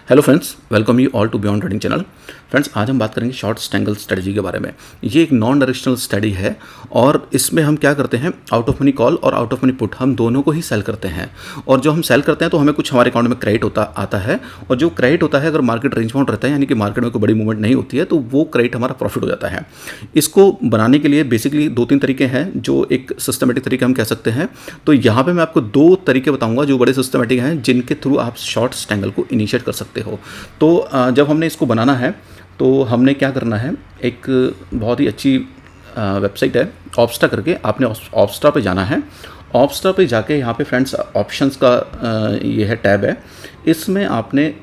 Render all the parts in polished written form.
Hello friends, welcome you all to beyond trading channel. Friends, आज हम बात करेंगे शॉर्ट स्टैंगल स्ट्रेटजी के बारे में। ये एक नॉन डायरेक्शनल स्टडी है और इसमें हम क्या करते हैं, आउट ऑफ मनी कॉल और आउट ऑफ मनी पुट हम दोनों को ही सेल करते हैं। और जो हम सेल करते हैं तो हमें कुछ हमारे अकाउंट में क्रेडिट आता है, और जो क्रेडिट होता है अगर मार्केट रेंज बाउंड रहता है, यानी कि मार्केट में कोई बड़ी मूवमेंट नहीं होती है, तो वो क्रेडिट हमारा प्रॉफिट हो जाता है। इसको बनाने के लिए बेसिकली 2-3 तरीके हैं जो एक सिस्टमेटिक तरीके हम कह सकते हैं। तो यहाँ पर मैं आपको 2 तरीके बताऊँगा जो बड़े सिस्टमेटिक हैं, जिनके थ्रू आप शॉर्ट स्टैंगल को इनिशिएट कर सकते हो। तो जब हमने इसको बनाना है तो हमने क्या करना है, एक बहुत ही अच्छी वेबसाइट है ऑप्स्टा करके, आपने ऑप्स्टा पे जाना है। ऑप्स्टा पे जाके यहाँ पे फ्रेंड्स ऑप्शंस का ये है टैब है, इसमें आपने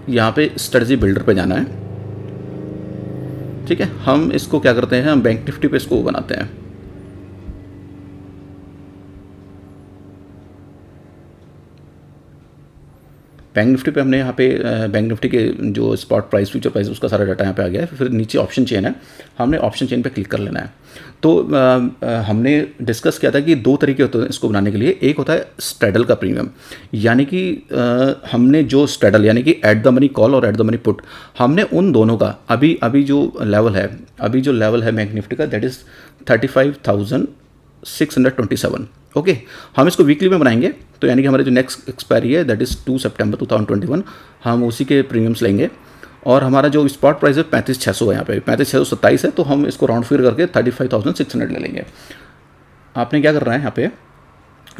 यहाँ पे स्ट्रेटजी बिल्डर पे जाना है। ठीक है, हम इसको क्या करते हैं, हम बैंक निफ्टी पे इसको बनाते हैं। बैंक निफ्टी पे हमने यहाँ पे बैंक निफ्टी के जो स्पॉट प्राइस, फ्यूचर प्राइस, उसका सारा डाटा यहाँ पे आ गया है। फिर नीचे ऑप्शन चेन है, हमने ऑप्शन चेन पे क्लिक कर लेना है। तो हमने डिस्कस किया था कि 2 तरीके होते हैं इसको बनाने के लिए। एक होता है स्ट्रैडल का प्रीमियम, यानी कि हमने जो स्ट्रैडल यानी कि एट द मनी कॉल और एट द मनी पुट, हमने उन दोनों का अभी जो लेवल है बैंक निफ्टी का, दैट इज़ 35,627। ओके, हम इसको वीकली में बनाएंगे। तो यानी कि हमारे जो नेक्स्ट एक्सपायरी है दैट इज़ 2 सितंबर 2021, हम उसी के प्रीमियम्स लेंगे। और हमारा जो स्पॉट प्राइस है 35,600 है, यहाँ पे 35,627 है, तो हम इसको राउंड फिगर करके 35,600 ले लेंगे। आपने क्या करना है, यहाँ पे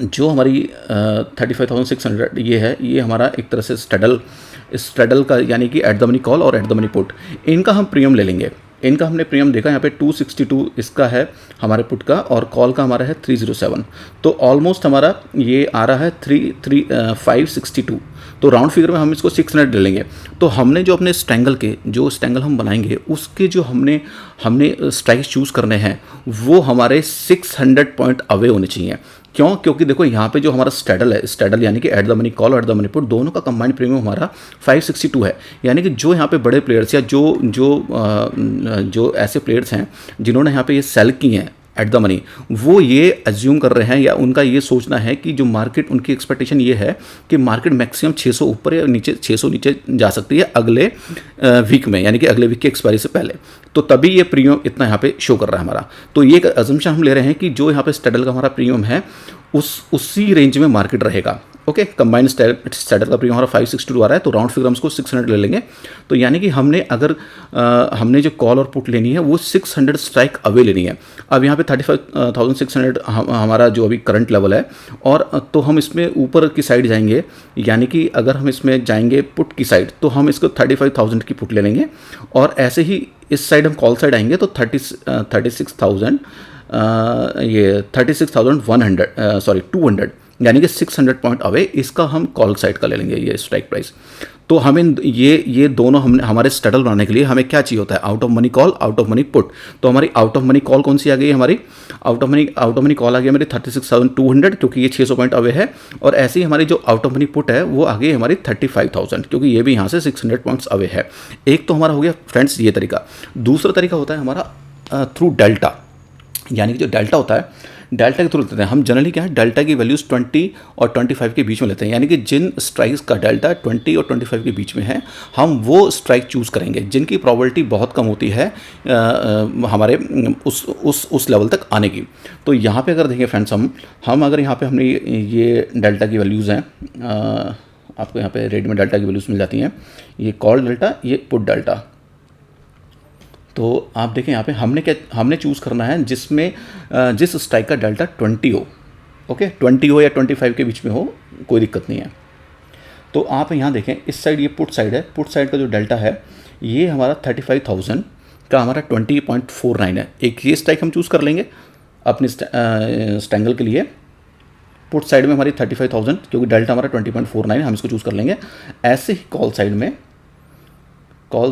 जो हमारी 35,600 ये है, ये हमारा एक तरह से स्ट्रैडल का, यानी कि एट द मनी कॉल और एट द मनी पुट, इनका हम प्रीमियम ले लेंगे। इनका हमने प्रीमियम देखा यहाँ पे 262 इसका है हमारे पुट का, और कॉल का हमारा है 307। तो ऑलमोस्ट हमारा ये आ रहा है 562। तो राउंड फिगर में हम इसको 600 ले लेंगे। तो हमने जो अपने जो स्टैंगल हम बनाएंगे, उसके जो हमने स्ट्राइक्स चूज़ करने हैं, वो हमारे 600 पॉइंट अवे होने चाहिए। क्यों? क्योंकि देखो यहाँ पे जो हमारा स्ट्रैडल यानी कि एट द मनी कॉल और एट द मनी पुट, दोनों का कंबाइंड प्रीमियम हमारा 562 है। यानी कि जो यहाँ पे बड़े प्लेयर्स या जो ऐसे प्लेयर्स हैं जिन्होंने यहाँ पे ये सेल की हैं एट द मनी, वो ये अज्यूम कर रहे हैं या उनका ये सोचना है कि जो मार्केट, उनकी एक्सपेक्टेशन ये है कि मार्केट मैक्सिमम 600 ऊपर या नीचे 600 नीचे जा सकती है अगले वीक में, यानी कि अगले वीक की एक्सपायरी से पहले। तो तभी ये प्रीमियम इतना यहाँ पे शो कर रहा है हमारा। तो ये एक अजम्पशन हम ले रहे हैं कि जो यहाँ पे स्ट्रैडल का हमारा प्रीमियम है उसी रेंज में मार्केट रहेगा। ओके, कंबाइंड स्ट्रैडल का प्रीमियम हमारा 562 आ रहा है, तो राउंड फिगर हम उसको 600 ले लेंगे। तो यानी कि हमने जो कॉल और पुट लेनी है वो 600 स्ट्राइक अवे लेनी है। अब यहाँ पे 35,600 हमारा जो अभी करंट लेवल है, और तो हम इसमें ऊपर की साइड जाएंगे, यानी कि अगर हम इसमें जाएंगे पुट की साइड, तो हम इसको 35,000 की पुट ले लेंगे। और ऐसे ही इस साइड हम कॉल साइड आएंगे तो 200, यानी कि 600 पॉइंट अवे इसका हम कॉल साइड का ले लेंगे ये स्ट्राइक प्राइस। तो हमें ये दोनों हमारे स्ट्रैडल बनाने के लिए हमें क्या चाहिए होता है, out of money call, out of money put. तो हमारी आउट ऑफ मनी कॉल कौन सी आ गई है, हमारी आउट ऑफ मनी कॉल आ गई हमारी 36,200, क्योंकि ये 600 पॉइंट अवे है। और ऐसे ही हमारी जो आउट ऑफ मनी पुट है वो आ गई हमारी 35,000, क्योंकि ये भी यहाँ से 600 पॉइंट्स अवे है। एक तो हमारा हो गया फ्रेंड्स ये तरीका। दूसरा तरीका होता है हमारा थ्रू डेल्टा, यानी कि जो डेल्टा होता है, डेल्टा के थ्रू लेते हैं हम। जनरली क्या है, डेल्टा की वैल्यूज़ 20 और 25 के बीच में लेते हैं, यानी कि जिन स्ट्राइक्स का डेल्टा 20 और 25 के बीच में है, हम वो स्ट्राइक चूज़ करेंगे जिनकी प्रोबेबिलिटी बहुत कम होती है हमारे उस लेवल तक आने की। तो यहाँ पे अगर देखें फ्रेंड्स, हम अगर यहाँ पे हमने ये डेल्टा की वैल्यूज़ हैं, आपको यहाँ पे रेट में डेल्टा की वैल्यूज़ मिल जाती हैं, ये कॉल डेल्टा, ये पुट डेल्टा। तो आप देखें यहाँ पे हमने चूज़ करना है जिसमें जिस स्ट्राइक का डेल्टा 20 हो। ओके, 20 हो या 25 के बीच में हो, कोई दिक्कत नहीं है। तो आप यहाँ देखें, इस साइड ये पुट साइड है, पुट साइड का जो डेल्टा है ये हमारा 35,000 का हमारा 20.49 है। एक ये स्ट्राइक हम चूज़ कर लेंगे अपने स्ट्रैंगल के लिए। पुट साइड में हमारी 35,000, क्योंकि डेल्टा हमारा 20.49 है, हम इसको चूज़ कर लेंगे। ऐसे ही कॉल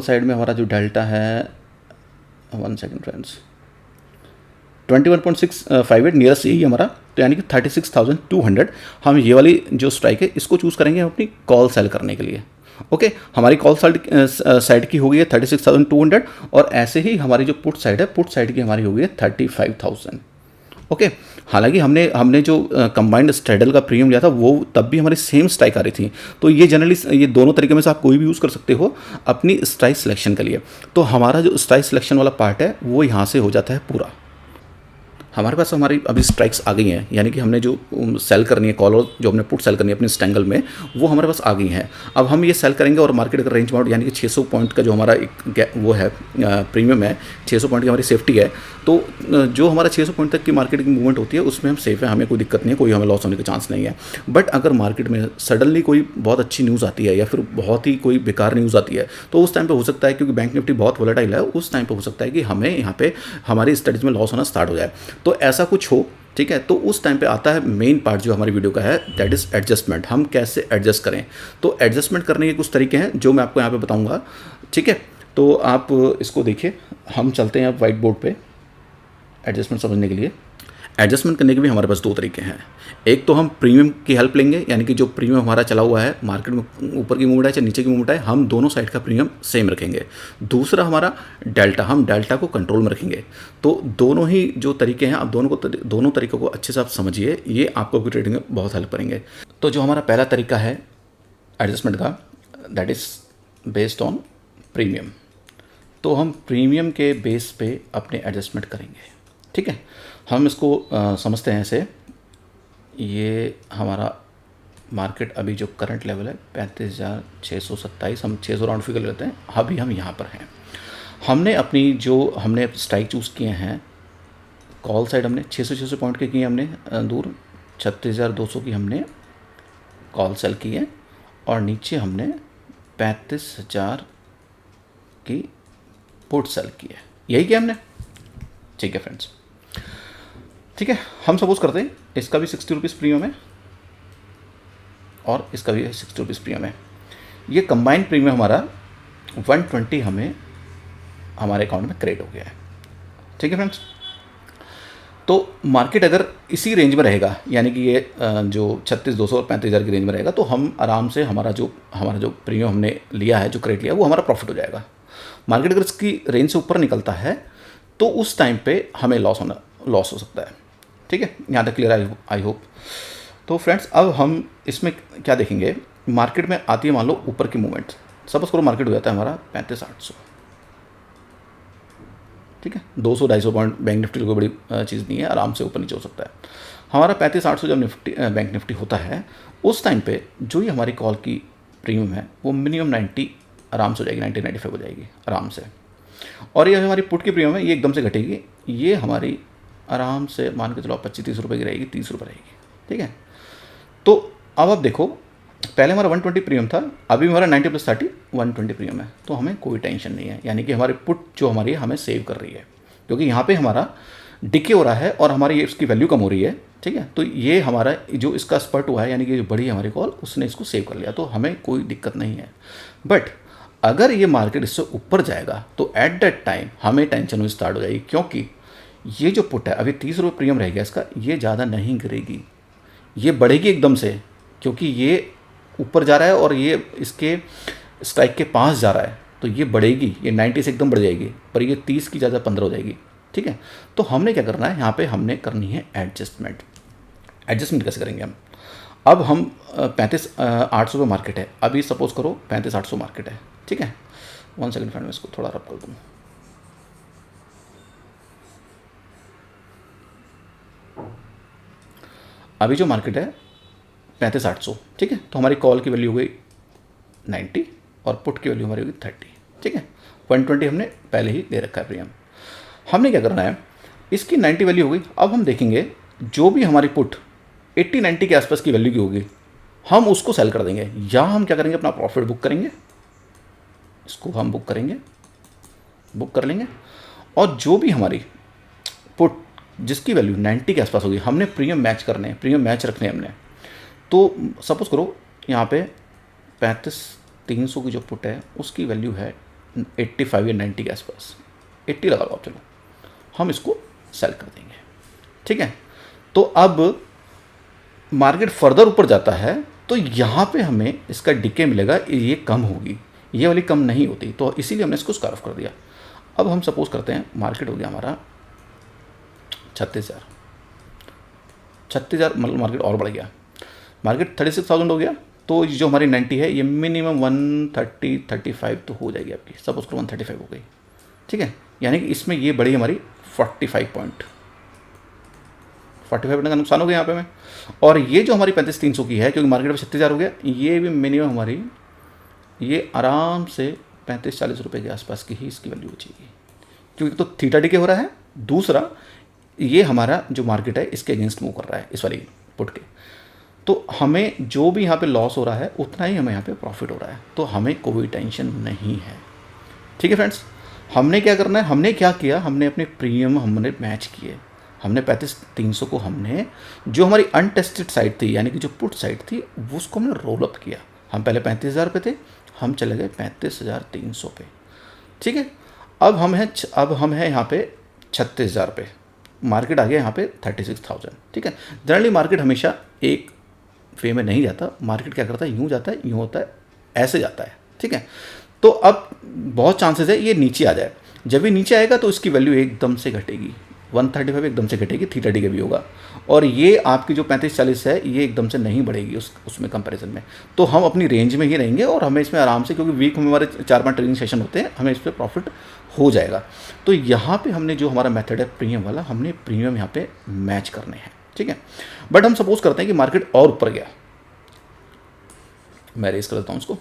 साइड में हमारा जो डेल्टा है, 1 सेकेंड फ्रेंड्स, 21.658 नियरेस्ट यही हमारा। तो यानी कि 36,200 हम ये वाली जो स्ट्राइक है इसको चूज़ करेंगे अपनी कॉल सेल करने के लिए। ओके, हमारी कॉल साइड की हो गई है 36,200, और ऐसे ही हमारी जो पुट साइड है, पुट साइड की हमारी हो गई है 35,000। ओके, हालांकि हमने हमने जो कंबाइंड स्ट्रेडल का प्रीमियम लिया था वो तब भी हमारी सेम स्ट्राइक आ रही थी। तो ये जनरली ये दोनों तरीके में से आप कोई भी यूज़ कर सकते हो अपनी स्ट्राइक सिलेक्शन के लिए। तो हमारा जो स्ट्राइक सिलेक्शन वाला पार्ट है वो यहाँ से हो जाता है पूरा। हमारे पास हमारी अभी स्ट्राइक्स आ गई हैं, यानी कि हमने जो सेल करनी है कॉल और जो हमने पुट सेल करनी है अपनी स्टैंगल में, वो हमारे पास आ गई हैं। अब हम ये सेल करेंगे और मार्केट अगर रेंज बाउंड यानी कि 600 पॉइंट का जो हमारा एक वो है प्रीमियम है, 600 पॉइंट की हमारी सेफ्टी है, तो जो हमारा 600 पॉइंट तक की मार्केट की मूवमेंट होती है उसमें हम सेफ है, हमें कोई दिक्कत नहीं है, कोई हमें लॉस होने का चांस नहीं है। बट अगर मार्केट में सडनली कोई बहुत अच्छी न्यूज़ आती है या फिर बहुत ही कोई बेकार न्यूज़ आती है, तो उस टाइम पे हो सकता है, क्योंकि बैंक निफ्टी बहुत वोलेटाइल है, उस टाइम पे हो सकता है कि हमें यहाँ पे हमारी स्टडीज़ में लॉस होना स्टार्ट हो जाए। तो ऐसा कुछ हो, ठीक है, तो उस टाइम पे आता है मेन पार्ट जो हमारी वीडियो का है, दैट इज़ एडजस्टमेंट। हम कैसे एडजस्ट करें, तो एडजस्टमेंट करने के कुछ तरीके हैं जो मैं आपको यहाँ पे बताऊंगा, ठीक है। तो आप इसको देखिए, हम चलते हैं अब वाइट बोर्ड पे एडजस्टमेंट समझने के लिए। एडजस्टमेंट करने के भी हमारे पास दो तरीके हैं। एक तो हम प्रीमियम की हेल्प लेंगे, यानी कि जो प्रीमियम हमारा चला हुआ है मार्केट में, ऊपर की मूवमेंट है चाहे नीचे की मूवमेंट है, हम दोनों साइड का प्रीमियम सेम रखेंगे। दूसरा हमारा डेल्टा, हम डेल्टा को कंट्रोल में रखेंगे। तो दोनों ही जो तरीके हैं, आप दोनों तरीकों को अच्छे से आप समझिए, ये आपको भी ट्रेडिंग में बहुत हेल्प करेंगे। तो जो हमारा पहला तरीका है एडजस्टमेंट का, that is based on premium. तो हम प्रीमियम के बेस पे अपने एडजस्टमेंट करेंगे, ठीक है। हम इसको समझते हैं ऐसे, ये हमारा मार्केट अभी जो करंट लेवल है 35,627, हम 600 राउंड फिगर लेते हैं, अभी हम यहाँ पर हैं। हमने अपनी जो हमने स्ट्राइक चूज़ किए हैं, कॉल साइड हमने 600 पॉइंट के किए, हमने दूर 36,200 की हमने कॉल सेल की है, और नीचे हमने 35,000 की पुट सेल की है। यही किया हमने, ठीक है फ्रेंड्स, ठीक है। हम सपोज करते हैं इसका भी 60 रुपीज़ प्रीमियम है और इसका भी 60 रुपीज़ प्रीमियम है। ये कंबाइंड प्रीमियम हमारा 120 हमें हमारे अकाउंट में क्रेडिट हो गया है, ठीक है फ्रेंड्स। तो मार्केट अगर इसी रेंज में रहेगा, यानी कि ये जो 36,200 और 35,000 की रेंज में रहेगा, तो हम आराम से हमारा जो प्रीमियम हमने लिया है, जो क्रेडिट लिया, वो हमारा प्रॉफिट हो जाएगा। मार्केट अगर इसकी रेंज से ऊपर निकलता है तो उस टाइम पे हमें लॉस हो सकता है, ठीक है। यहाँ तक क्लियर आई होप। तो फ्रेंड्स, अब हम इसमें क्या देखेंगे, मार्केट में आती है मान लो ऊपर की मूवमेंट, सपोज करो मार्केट हो जाता है हमारा 35,800, ठीक है। 200-250 पॉइंट बैंक निफ्टी कोई बड़ी चीज़ नहीं है, आराम से ऊपर नीचे हो सकता है। हमारा 35,800 जब बैंक निफ्टी होता है, उस टाइम पे जो ये हमारी कॉल की प्रीमियम है वो मिनिमम 90 आराम से हो जाएगी, 90-95 हो जाएगी आराम से। और ये हमारी पुट की प्रीमियम है, ये एकदम से घटेगी, ये हमारी आराम से मान के चलो 25-30 रुपये की रहेगी, 30 रुपये रहेगी, ठीक है। तो अब आप देखो, पहले हमारा 120 प्रीमियम था, अभी हमारा 90 + 30 120 प्रीमियम है, तो हमें कोई टेंशन नहीं है, यानी कि हमारी पुट जो हमारी है हमें सेव कर रही है, क्योंकि यहाँ पे हमारा डिके हो रहा है और हमारी ये इसकी वैल्यू कम हो रही है, ठीक है। तो ये हमारा जो इसका स्पर्ट हुआ है, यानी कि जो बड़ी है हमारी कॉल, उसने इसको सेव कर लिया, तो हमें कोई दिक्कत नहीं है। बट अगर ये मार्केट इससे ऊपर जाएगा तो एट दैट टाइम हमें टेंशन होनी स्टार्ट हो जाएगी, क्योंकि ये जो पुट है अभी 30 रुपये प्रीमियम रहेगा इसका, ये ज़्यादा नहीं गिरेगी, ये बढ़ेगी एकदम से, क्योंकि ये ऊपर जा रहा है और ये इसके स्ट्राइक के पास जा रहा है, तो ये बढ़ेगी, ये 90 से एकदम बढ़ जाएगी, पर ये 30 की ज़्यादा 15 हो जाएगी, ठीक है। तो हमने क्या करना है, यहाँ पे हमने करनी है एडजस्टमेंट। एडजस्टमेंट कैसे करेंगे हम, अब हम 35,800 पे मार्केट है, अभी सपोज करो 35,800 मार्केट है, ठीक है। 1 सेकंड फ्रेंड, मैं इसको थोड़ा रब कर दूँ। अभी जो मार्केट है 35,800, ठीक है। तो हमारी कॉल की वैल्यू हो गई 90 और पुट की वैल्यू हमारी होगी 30, ठीक है। 120 हमने पहले ही दे रखा है प्रीमियम। हमने क्या करना है, इसकी 90 वैल्यू हो गई। अब हम देखेंगे जो भी हमारी पुट 80-90 के आसपास की वैल्यू की होगी, हम उसको सेल कर देंगे, या हम क्या करेंगे, अपना प्रॉफिट बुक करेंगे, इसको हम बुक करेंगे, बुक कर लेंगे। और जो भी हमारी पुट जिसकी वैल्यू 90 के आसपास होगी, हमने प्रीमियम मैच करने हैं, प्रीमियम मैच रखने हैं हमने। तो सपोज करो यहाँ पे 35,300 की जो पुट है उसकी वैल्यू है 85 या 90 के आसपास, 80 लगा लो आप, चलो हम इसको सेल कर देंगे, ठीक है। तो अब मार्केट फर्दर ऊपर जाता है तो यहाँ पे हमें इसका डिके मिलेगा, ये कम होगी, ये वाली कम नहीं होती, तो इसीलिए हमने इसको स्कार्फ कर दिया। अब हम सपोज करते हैं मार्केट हो गया हमारा 36,000, 36,000 मतलब मार्केट और बढ़ गया, मार्केट 36,000 हो गया, तो जो हमारी 90 है ये मिनिमम 135 तो हो जाएगी आपकी, सपोज करो 135 हो गई, ठीक है। यानी कि इसमें ये बढ़ी हमारी 45 पॉइंट का नुकसान हो गया यहाँ पे में। और ये जो हमारी 35,300 की है, क्योंकि मार्केट में 36,000 हो गया, ये भी मिनिमम हमारी ये आराम से 35-40 रुपये के आसपास की ही इसकी वैल्यू बचेगी, क्योंकि तो थीटा डी के हो रहा है, दूसरा ये हमारा जो मार्केट है इसके अगेंस्ट मूव कर रहा है इस वाली पुट के, तो हमें जो भी यहाँ पे लॉस हो रहा है उतना ही हमें यहाँ पे प्रॉफिट हो रहा है, तो हमें कोई टेंशन नहीं है, ठीक है फ्रेंड्स। हमने क्या करना है, हमने क्या किया, हमने अपने प्रीमियम हमने मैच किए, हमने 35,300 को हमने जो हमारी अनटेस्टेड साइड थी यानी कि जो पुट साइड थी वो उसको हमने रोल अप किया। हम पहले 35,000 पे थे, हम चले गए 35,300 पे, ठीक है। अब हम हैं यहाँ पे 36,000 पे, मार्केट आ गया यहाँ पे 36,000, ठीक है। जनरली मार्केट हमेशा एक वे में नहीं जाता, मार्केट क्या करता है, यूँ जाता है, यूँ होता है, ऐसे जाता है, ठीक है। तो अब बहुत चांसेस है ये नीचे आ जाए, जब ये नीचे आएगा तो इसकी वैल्यू एकदम से घटेगी, 135 एकदम से घटेगी, थीटा डी का भी होगा, और ये आपकी जो 35-40 है ये एकदम से नहीं बढ़ेगी उसमें कंपैरिजन में। तो हम अपनी रेंज में ही रहेंगे और हमें इसमें आराम से, क्योंकि वीक में हमारे 4-5 ट्रेडिंग सेशन होते हैं, हमें इस पर प्रॉफिट हो जाएगा। तो यहाँ पे हमने जो हमारा मेथड है प्रीमियम वाला, हमने प्रीमियम यहाँ पे मैच करने हैं, ठीक है। बट हम सपोज करते हैं कि मार्केट और ऊपर गया, मैं रेस कर देता हूँ उसको,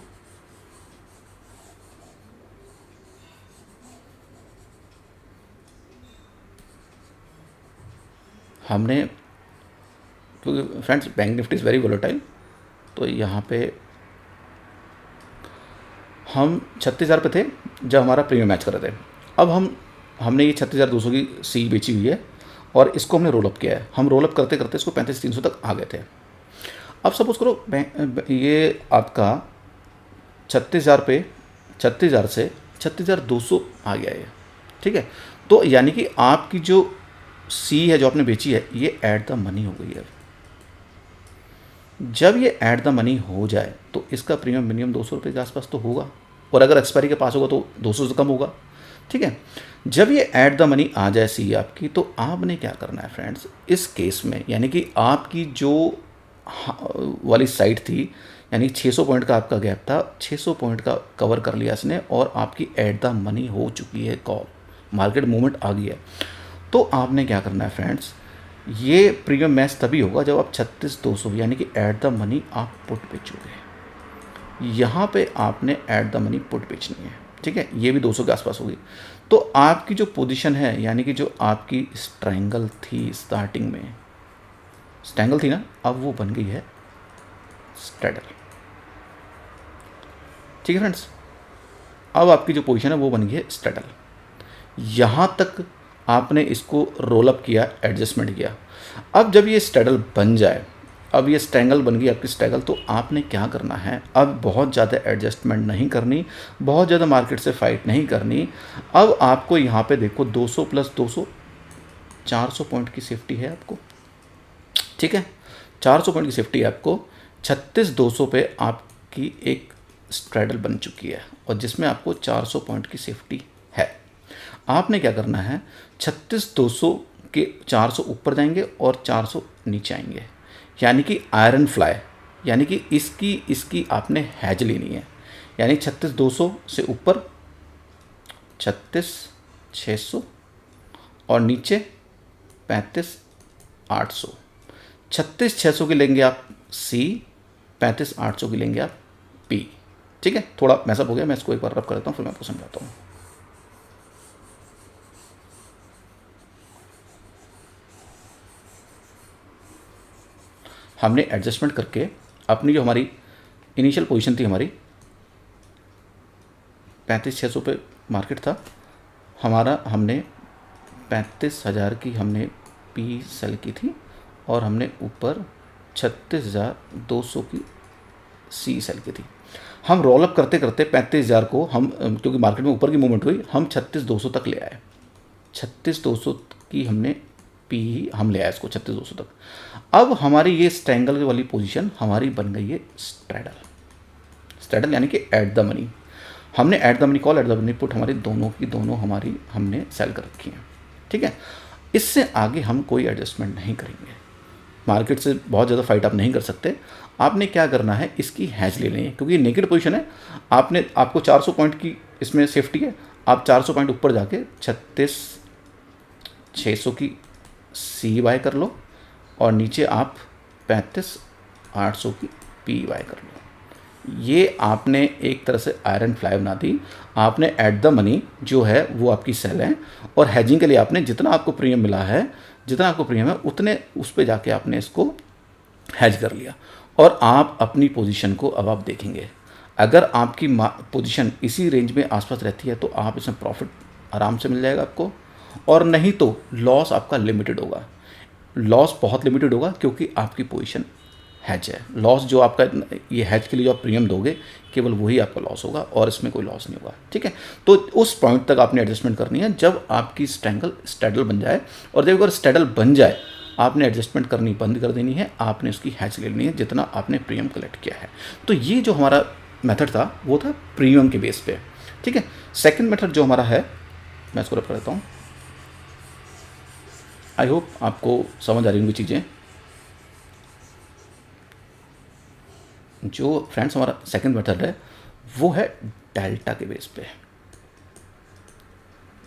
हमने, क्योंकि friends bank Nifty is very volatile, तो यहाँ पे हम 36,000 पे थे जब हमारा प्रीमियम मैच कर रहे थे। अब हमने ये 36,200 की सी बेची हुई है और इसको हमने रोल अप किया है, हम रोल अप करते करते इसको 35,300 तक आ गए थे। अब सपोज करो ये आपका 36,000 पे 36,000 से 36,200 आ गया है, ठीक है। तो यानी कि आपकी जो सी है जो आपने बेची है ये ऐट द मनी हो गई है। जब ये ऐट द मनी हो जाए तो इसका प्रीमियम मिनिमम 200 रुपये के आसपास तो होगा, और अगर एक्सपायरी के पास होगा तो 200 से कम होगा, ठीक है। जब ये ऐट द मनी आ जाए सी आपकी, तो आपने क्या करना है फ्रेंड्स इस केस में, यानी कि आपकी जो वाली साइड थी, यानी 600 पॉइंट का आपका गैप था, 600 पॉइंट का कवर कर लिया इसने और आपकी ऐट द मनी हो चुकी है कॉल, मार्केट मूवमेंट आ गई है। तो आपने क्या करना है फ्रेंड्स, ये प्रीमियम मैच तभी होगा जब आप 36,200 यानी कि ऐट द मनी आप पुट बेचोगे। यहाँ पे आपने ऐट द मनी पुट बेचनी है, ठीक है। ये भी 200 के आसपास होगी। तो आपकी जो पोजीशन है, यानी कि जो आपकी स्ट्रैंगल थी स्टार्टिंग में, स्ट्रैंगल थी ना, अब वो बन गई है स्ट्रैडल, ठीक है फ्रेंड्स। अब आपकी जो पोजीशन है वो बन गई है स्ट्रैडल। यहाँ तक आपने इसको रोल अप किया, एडजस्टमेंट किया। अब जब ये स्ट्रैडल बन जाए, अब ये स्ट्रैंगल बन गई आपकी स्ट्रैगल, तो आपने क्या करना है, अब बहुत ज़्यादा एडजस्टमेंट नहीं करनी, बहुत ज़्यादा मार्केट से फाइट नहीं करनी। अब आपको यहाँ पे देखो 200 + 200 400 पॉइंट की सेफ्टी है आपको, ठीक है। 400 पॉइंट की सेफ्टी है आपको। 36,200 पे आपकी एक स्ट्रैडल बन चुकी है और जिसमें आपको 400 पॉइंट की सेफ्टी है। आपने क्या करना है, 36,200 के 400 ऊपर जाएंगे और 400 नीचे आएंगे, यानी कि आयरन फ्लाई, यानी कि इसकी आपने हैज लेनी है। यानी 36,200 से ऊपर 36,600 और नीचे 35,800। 36,600 की लेंगे आप सी, 35,800 की लेंगे आप पी, ठीक है। थोड़ा मैसअप हो गया, मैं इसको एक बार रब कर देता हूँ, फिर मैं आपको समझाता हूँ। हमने एडजस्टमेंट करके अपनी जो हमारी इनिशियल पोजीशन थी, हमारी 35,600 पे मार्केट था हमारा, हमने 35,000 की हमने पी सेल की थी और हमने ऊपर 36,200 की सी सेल की थी। हम रोल अप करते करते 35,000 को हम, क्योंकि मार्केट में ऊपर की मूवमेंट हुई, हम 36,200 तक ले आए। 36,200 की हमने पी हम ले आए इसको 36,200 तक। अब हमारी ये स्ट्रैंगल वाली पोजीशन हमारी बन गई है स्ट्रैडल। स्ट्रैडल यानी कि एट द मनी, हमने at the money call, at the money put हमारी दोनों की दोनों हमारी हमने सेल कर रखी हैं, ठीक है। इससे आगे हम कोई एडजस्टमेंट नहीं करेंगे। मार्केट से बहुत ज़्यादा फाइट आप नहीं कर सकते। आपने क्या करना है, इसकी हैज ले लेनी है, क्योंकि ये नेगेटिव पोजीशन है। आपको 400 पॉइंट की इसमें सेफ्टी है। आप 400 पॉइंट ऊपर जाके 36,600 की सी बाय कर लो और नीचे आप 35,800 की पी बाय कर लो। ये आपने एक तरह से आयरन फ्लाई बना दी। आपने एट द मनी जो है वो आपकी सेल है, और हैजिंग के लिए आपने जितना आपको प्रीमियम मिला है, जितना आपको प्रीमियम है उतने उस पे जाके आपने इसको हैज कर लिया। और आप अपनी पोजीशन को अब आप देखेंगे, अगर आपकी पोजीशन इसी रेंज में आसपास रहती है तो आप इसमें प्रॉफिट आराम से मिल जाएगा आपको, और नहीं तो लॉस आपका लिमिटेड होगा। लॉस बहुत लिमिटेड होगा क्योंकि आपकी पोजीशन हैज है। लॉस जो आपका ये हैज के लिए जो आप प्रीमियम दोगे केवल वही आपका लॉस होगा, और इसमें कोई लॉस नहीं होगा। ठीक है, तो उस पॉइंट तक आपने एडजस्टमेंट करनी है जब आपकी स्ट्रैडल बन जाए, और जब अगर स्ट्रैडल बन जाए आपने एडजस्टमेंट करनी बंद कर देनी है, आपने उसकी हैज ले लेनी है जितना आपने प्रीमियम कलेक्ट किया है। तो ये जो हमारा मेथड था वो था प्रीमियम के बेस पे। ठीक है, सेकेंड मेथड जो हमारा है, मैं इसको रख लेता हूँ। आई होप आपको समझ आ रही होंगी चीज़ें। जो फ्रेंड्स हमारा सेकंड मेथड है वो है डेल्टा के बेस पे।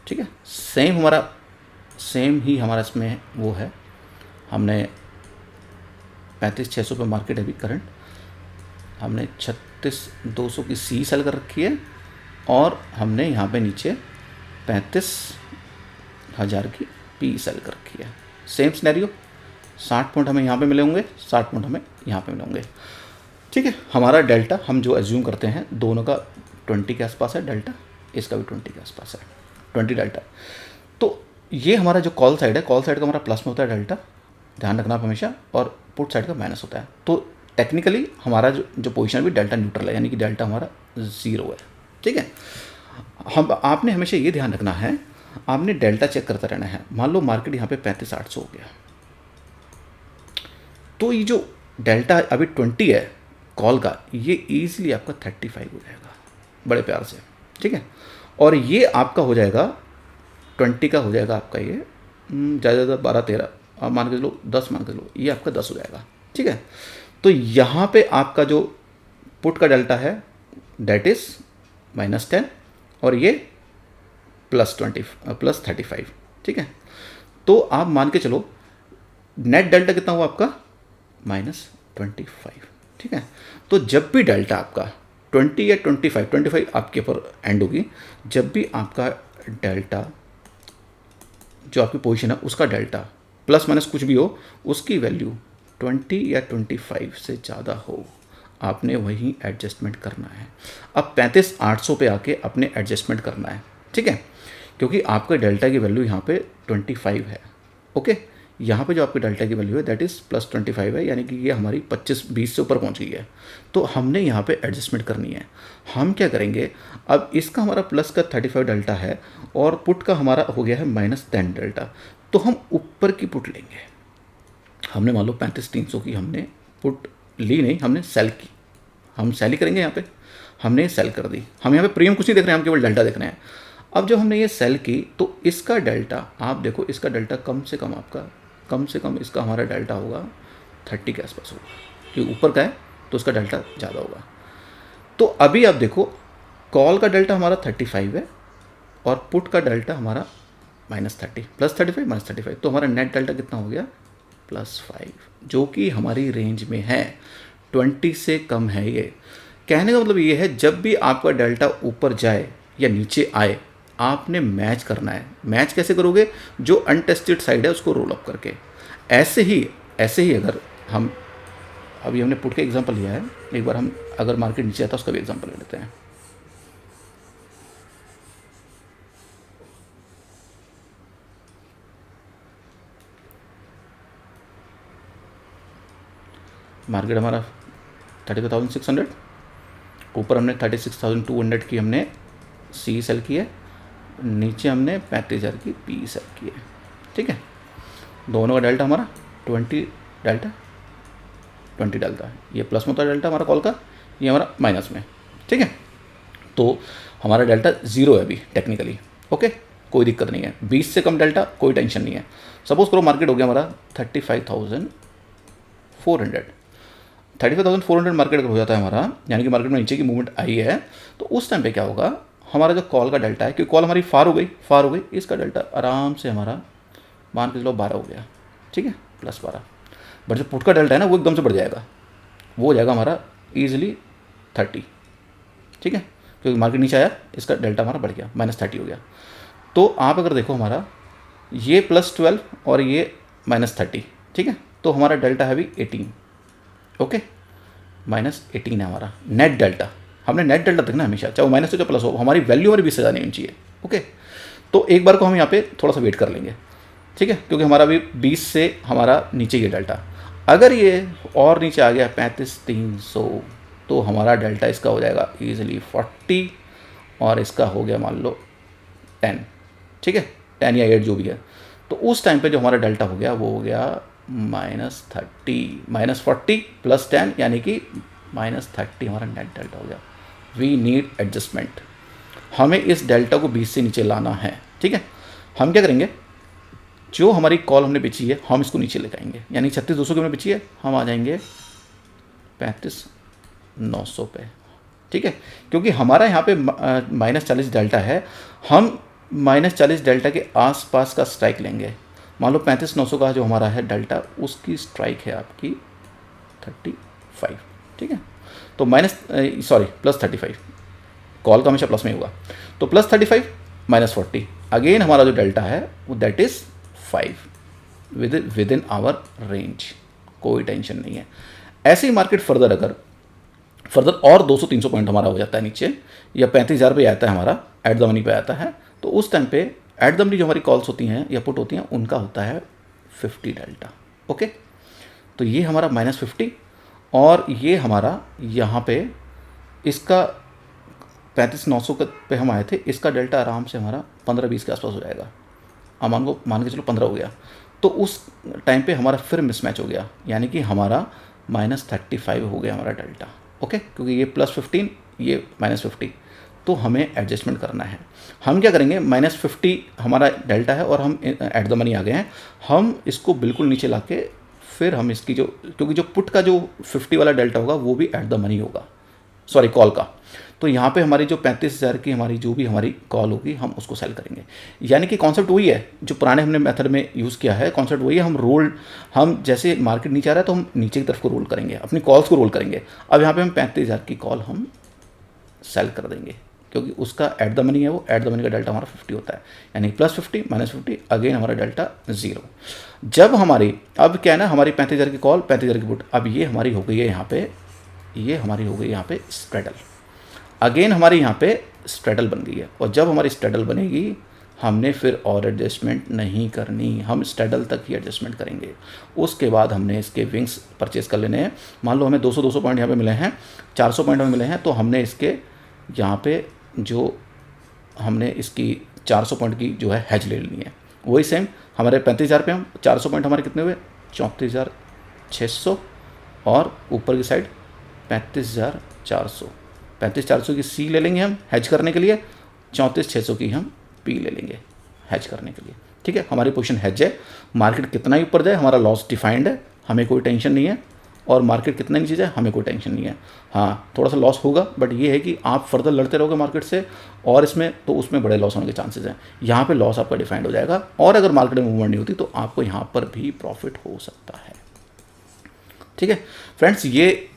ठीक है, सेम ही हमारा इसमें वो है। हमने 35,600 पे मार्केट है अभी करंट, हमने 36,200 की सी सेल कर रखी है, और हमने यहाँ पे नीचे 35,000 की पी सेल कर रखी है। सेम सिनेरियो, 60 पॉइंट हमें यहाँ पे मिले होंगे, 60 पॉइंट हमें यहाँ पे मिले होंगे। ठीक है, हमारा डेल्टा हम जो एज्यूम करते हैं दोनों का 20 के आसपास है डेल्टा, इसका भी 20 के आसपास है, 20 डेल्टा। तो ये हमारा जो कॉल साइड है, कॉल साइड का हमारा प्लस में होता है डेल्टा, ध्यान रखना आप हमेशा, और पुट साइड का माइनस होता है। तो टेक्निकली हमारा जो पोजीशन भी डेल्टा न्यूट्रल है, यानी कि डेल्टा हमारा 0 है। ठीक है, आपने हमेशा ये ध्यान रखना है, आपने डेल्टा चेक करता रहना है। मान लो मार्केट यहाँ पे 35,800 हो गया, तो ये जो डेल्टा अभी 20 है कॉल का, ये ईजिली आपका 35 हो जाएगा बड़े प्यार से। ठीक है, और ये आपका हो जाएगा 20 का हो जाएगा आपका ये ज़्यादा ज़्यादा 12-13 आप मान के चलो, 10 मान के चलो, ये आपका 10 हो जाएगा। ठीक है, तो यहाँ पे आपका जो पुट का डेल्टा है दैट इज़ -10, और ये +35। ठीक है, तो आप मान के चलो नेट डेल्टा कितना हुआ आपका -25। ठीक है, तो जब भी डेल्टा आपका 20 या 25 आपके ऊपर एंड होगी, जब भी आपका डेल्टा जो आपकी पोजीशन है उसका डेल्टा प्लस माइनस कुछ भी हो, उसकी वैल्यू 20 या 25 से ज़्यादा हो, आपने वही एडजस्टमेंट करना है। अब 35,800 पे आके अपने एडजस्टमेंट करना है। ठीक है, क्योंकि आपका डेल्टा की वैल्यू यहाँ पे 25 है। ओके, यहाँ पे जो आपकी डेल्टा की वैल्यू है दैट इज़ +25 है, यानी कि ये हमारी 25-20 से ऊपर पहुँच गई है। तो हमने यहाँ पे एडजस्टमेंट करनी है। हम क्या करेंगे, अब इसका हमारा प्लस का 35 डेल्टा है और पुट का हमारा हो गया है -10 डेल्टा, तो हम ऊपर की पुट लेंगे। हमने मान लो 35,300 की हमने पुट ली नहीं, हमने सेल की, हम सेल ही करेंगे। यहाँ पे हमने सेल कर दी, हम यहाँ पे प्रीमियम कुछ नहीं देख रहे हैं, हम केवल डेल्टा देख रहे हैं। अब जब हमने ये सेल की तो इसका डेल्टा आप देखो, इसका डेल्टा कम से कम इसका हमारा डेल्टा होगा 30 के आसपास होगा, क्योंकि ऊपर का है तो उसका डेल्टा ज़्यादा होगा। तो अभी आप देखो कॉल का डेल्टा हमारा 35 है और पुट का डेल्टा हमारा -30, +35 -35, तो हमारा नेट डेल्टा कितना हो गया +5, जो कि हमारी रेंज में है, 20 से कम है। ये कहने का मतलब ये है जब भी आपका डेल्टा ऊपर जाए या नीचे आए आपने मैच करना है। मैच कैसे करोगे, जो अनटेस्टेड साइड है उसको रोल अप करके। ऐसे ही अगर हम अभी हमने पुट का एग्जांपल लिया है, एक बार हम अगर मार्केट नीचे आता है उसका भी एग्जांपल ले लेते हैं। मार्केट हमारा 35,600, ऊपर हमने 36,200 की हमने सी सेल की है, नीचे हमने 35,000 की पी सेल की है। ठीक है, दोनों का डेल्टा हमारा 20 डेल्टा, ये प्लस में होता है डेल्टा हमारा कॉल का, ये हमारा माइनस में। ठीक है, तो हमारा डेल्टा 0 है अभी टेक्निकली। ओके, कोई दिक्कत नहीं है, 20 से कम डेल्टा कोई टेंशन नहीं है। सपोज करो मार्केट हो गया हमारा 35,000 35,400 35,400 मार्केट अगर हो जाता है हमारा, यानी कि मार्केट में नीचे की मूवमेंट आई है, तो उस टाइम पे क्या होगा, हमारा जो कॉल का डेल्टा है, क्योंकि कॉल हमारी फार हो गई, इसका डेल्टा आराम से हमारा मान के चलो 12 हो गया, ठीक है, +12। बट जो पुट का डेल्टा है ना वो एकदम से बढ़ जाएगा, वो हो जाएगा हमारा ईजिली 30, ठीक है, क्योंकि मार्केट नीचे आया, इसका डेल्टा हमारा बढ़ गया, -30 हो गया। तो आप अगर देखो हमारा ये +12 और ये -30, ठीक है, तो हमारा डेल्टा है भी 18, ओके, -18 है हमारा नेट डेल्टा। हमने नेट डेल्टा देखना हमेशा, चाहे वो माइनस हो चाहे प्लस हो, हमारी वैल्यू हमारी 20,000 नहीं होनी चाहिए, ओके। तो एक बार को हम यहाँ पे थोड़ा सा वेट कर लेंगे, ठीक है, क्योंकि हमारा अभी 20 से हमारा नीचे ये डेल्टा, अगर ये और नीचे आ गया 35,300, तो हमारा डेल्टा इसका हो जाएगा ईजिली 40 और इसका हो गया मान लो 10, ठीक है, 10 या 8 जो भी है। तो उस टाइम पे जो हमारा डेल्टा हो गया वो हो गया -30 -40 + 10, यानी कि -30 हमारा नेट डेल्टा हो गया। वी नीड एडजस्टमेंट, हमें इस डेल्टा को 20 से नीचे लाना है, ठीक है। हम क्या करेंगे, जो हमारी कॉल हमने बेची है हम इसको नीचे लेकर आएंगे, यानी 36,200 की हमने बेची है, हम आ जाएंगे 35,900 पे, ठीक है, क्योंकि हमारा यहाँ पे -40 डेल्टा है, हम -40 डेल्टा के आसपास का स्ट्राइक लेंगे। मान लो 35,900 का जो हमारा है डेल्टा, उसकी स्ट्राइक है आपकी 35, ठीक है, तो +35, कॉल का हमेशा प्लस में होगा, तो +35 -40, अगेन हमारा जो डेल्टा है वो that is 5 within our range, कोई टेंशन नहीं है। ऐसे ही मार्केट फर्दर और 200-300 पॉइंट हमारा हो जाता है नीचे, या 35,000 पे आता है हमारा, एट द मनी पे आता है, तो उस टाइम पे एट द मनी जो हमारी कॉल्स होती हैं या पुट होती हैं, उनका होता है 50 डेल्टा, ओके। तो ये हमारा -50 और ये हमारा यहाँ पे इसका 35,900 पे हम आए थे, इसका डेल्टा आराम से हमारा 15-20 के आसपास हो जाएगा। अब मान के चलो 15 हो गया, तो उस टाइम पे हमारा फिर मिसमैच हो गया, यानी कि हमारा -35 हो गया हमारा डेल्टा, ओके, क्योंकि ये +15 ये -50, तो हमें एडजस्टमेंट करना है। हम क्या करेंगे, -50 हमारा डेल्टा है और हम एट द मनी आ गए हैं, हम इसको बिल्कुल नीचे ला के फिर हम इसकी क्योंकि जो पुट का जो 50 वाला डेल्टा होगा वो भी एट द मनी होगा, सॉरी कॉल का, तो यहाँ पे हमारी जो 35,000 की हमारी जो भी हमारी कॉल होगी हम उसको सेल करेंगे। यानी कि कॉन्सेप्ट वही है जो पुराने हमने मेथड में यूज़ किया है, कॉन्सेप्ट वही है, हम जैसे मार्केट नीचे आ रहा है तो हम नीचे की तरफ को रोल करेंगे, अपनी कॉल्स को रोल करेंगे। अब यहाँ पे हम 35,000 की कॉल हम सेल कर देंगे, क्योंकि उसका एट द मनी है, वो एट द मनी का डेल्टा हमारा 50 होता है, यानी +50 -50 अगेन हमारा डेल्टा 0। जब हमारी अब क्या है ना, हमारी 35,000 की कॉल 35,000 की पुट, अब ये हमारी हो गई है यहाँ पे, ये हमारी हो गई यहाँ पे स्ट्रेडल, अगेन हमारी यहाँ पे स्ट्रेडल बन गई है। और जब हमारी स्ट्रेडल बनेगी हमने फिर और एडजस्टमेंट नहीं करनी, हम स्ट्रेडल तक ही एडजस्टमेंट करेंगे। उसके बाद हमने इसके विंग्स परचेज कर लेने हैं। मान लो हमें 200 पॉइंट यहाँ पे मिले हैं, 400 पॉइंट हमें मिले हैं, तो हमने इसके यहाँ पे जो हमने इसकी 400 पॉइंट की जो है हैज ले लेनी है। वही सेम हमारे 35,000 पे हम 400 पॉइंट हमारे कितने हुए, 34,600, और ऊपर की साइड 35,400, 35,400 की सी ले लेंगे हम हैज करने के लिए, 34,600 की हम पी ले लेंगे हैज करने के लिए, ठीक है। हमारी पोजीशन हैज है, मार्केट कितना ही ऊपर जाए हमारा लॉस डिफाइंड है, हमें कोई टेंशन नहीं है, और मार्केट कितना नीचे जाए हमें कोई टेंशन नहीं है। हाँ थोड़ा सा लॉस होगा, बट ये है कि आप फर्दर लड़ते रहोगे मार्केट से और इसमें, तो उसमें बड़े लॉस होने के चांसेस हैं। यहाँ पे लॉस आपका डिफाइंड हो जाएगा, और अगर मार्केट में मूवमेंट नहीं होती तो आपको यहाँ पर भी प्रॉफिट हो सकता है, ठीक है फ्रेंड्स। ये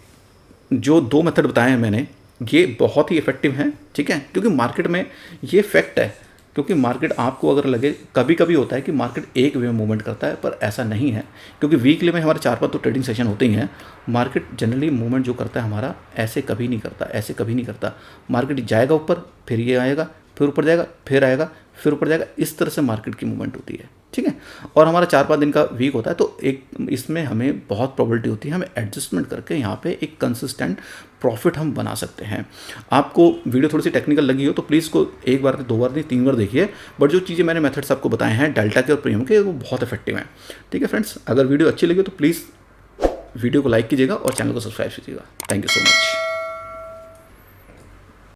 जो 2 मेथड बताए हैं मैंने, ये बहुत ही इफेक्टिव हैं, ठीक है, क्योंकि मार्केट में ये फैक्ट है, क्योंकि मार्केट आपको अगर लगे, कभी कभी होता है कि मार्केट एक वे में मूवमेंट करता है, पर ऐसा नहीं है, क्योंकि वीकली में हमारे 4-5 तो ट्रेडिंग सेशन होते ही हैं। मार्केट जनरली मूवमेंट जो करता है हमारा ऐसे कभी नहीं करता, ऐसे कभी नहीं करता। मार्केट जाएगा ऊपर, फिर ये आएगा, फिर ऊपर जाएगा, फिर आएगा, फिर ऊपर जाएगा, इस तरह से मार्केट की मूवमेंट होती है, ठीक है। और हमारा 4-5 दिन का वीक होता है, तो एक इसमें हमें बहुत प्रोबेबिलिटी होती है, हमें एडजस्टमेंट करके यहाँ पे एक कंसिस्टेंट प्रॉफिट हम बना सकते हैं। आपको वीडियो थोड़ी सी टेक्निकल लगी हो तो प्लीज़ को 1 बार नहीं 2 बार नहीं 3 बार देखिए, बट जो चीज़ें मैंने मेथड्स आपको बताए हैं डेल्टा के और प्रीमियम के, वो बहुत इफेक्टिव हैं, ठीक है फ्रेंड्स। अगर वीडियो अच्छी लगी हो तो प्लीज़ वीडियो को लाइक कीजिएगा और चैनल को सब्सक्राइब कीजिएगा। Thank you so much.